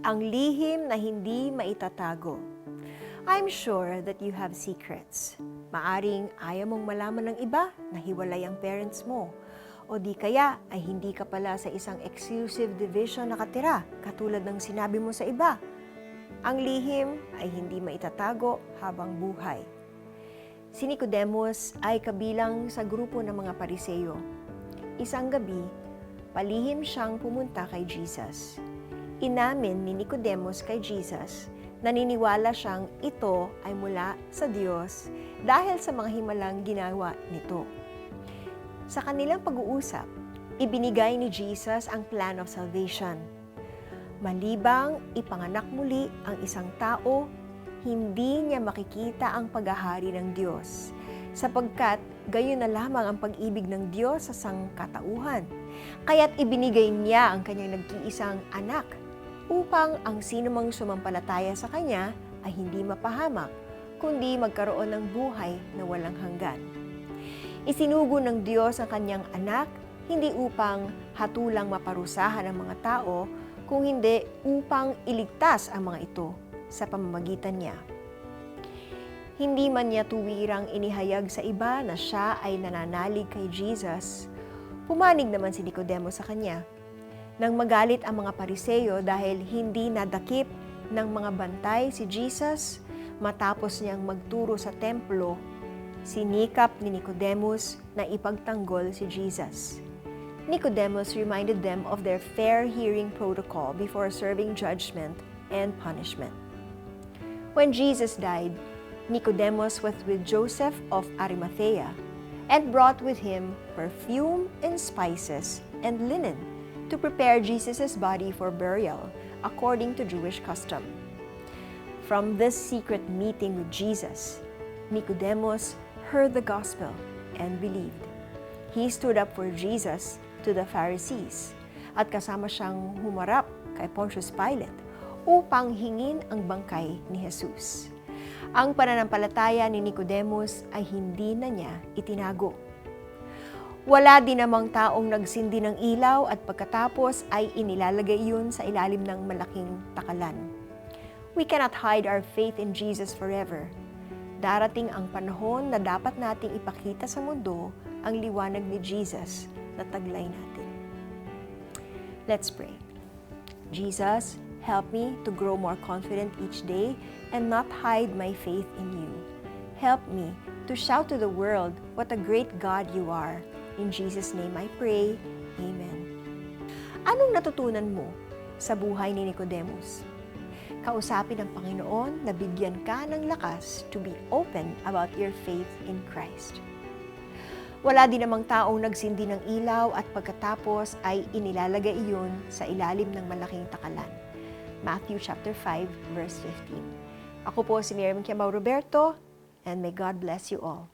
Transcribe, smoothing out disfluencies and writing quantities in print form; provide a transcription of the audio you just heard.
ang lihim na hindi maitatago. I'm sure that you have secrets. Maaring ayaw mong malaman ng iba na hiwalay ang parents mo. O di kaya ay hindi ka pala sa isang exclusive division nakatira, katulad ng sinabi mo sa iba. Ang lihim ay hindi maitatago habang buhay. Si Nicodemus ay kabilang sa grupo ng mga Pariseyo. Isang gabi, palihim siyang pumunta kay Jesus. Inamin ni Nicodemus kay Jesus, naniniwala siyang ito ay mula sa Diyos dahil sa mga himalang ginawa nito. Sa kanilang pag-uusap, ibinigay ni Jesus ang plan of salvation. Malibang ipanganak muli ang isang tao, hindi niya makikita ang paghahari ng Diyos, sapagkat gayon na lamang ang pag-ibig ng Diyos sa sangkatauhan. Kaya't ibinigay niya ang kanyang nag-iisang anak upang ang sinumang sumampalataya sa kanya ay hindi mapahamak, kundi magkaroon ng buhay na walang hanggan. Isinugo ng Diyos ang kanyang anak, hindi upang hatulang maparusahan ang mga tao, kung hindi upang iligtas ang mga ito sa pamamagitan niya. Hindi man niya tuwirang inihayag sa iba na siya ay nananalig kay Jesus, pumanig naman si Nicodemus sa kanya. Nang magalit ang mga Pariseyo dahil hindi nadakip ng mga bantay si Jesus, matapos niyang magturo sa templo, sinikap ni Nicodemus na ipagtanggol si Jesus. Nicodemus reminded them of their fair hearing protocol before serving judgment and punishment. When Jesus died, Nicodemus was with Joseph of Arimathea and brought with him perfume and spices and linen to prepare Jesus' body for burial according to Jewish custom. From this secret meeting with Jesus, Nicodemus heard the gospel and believed. He stood up for Jesus to the Pharisees at kasama siyang humarap kay Pontius Pilate upang hingin ang bangkay ni Jesus. Ang pananampalataya ni Nicodemus ay hindi na niya itinago. Wala din namang taong nagsindi ng ilaw at pagkatapos ay inilalagay iyon sa ilalim ng malaking takalan. We cannot hide our faith in Jesus forever. Darating ang panahon na dapat nating ipakita sa mundo ang liwanag ni Jesus na taglay natin. Let's pray. Jesus, help me to grow more confident each day and not hide my faith in you. Help me to shout to the world what a great God you are. In Jesus' name I pray. Amen. Anong natutunan mo sa buhay ni Nicodemus? Kausapin ng Panginoon na bigyan ka ng lakas to be open about your faith in Christ. Wala din namang taong nagsindi ng ilaw at pagkatapos ay inilalagay iyon sa ilalim ng malaking takalan. Matthew chapter 5, verse 15. Ako po si Miriam Kiambao Roberto, and may God bless you all.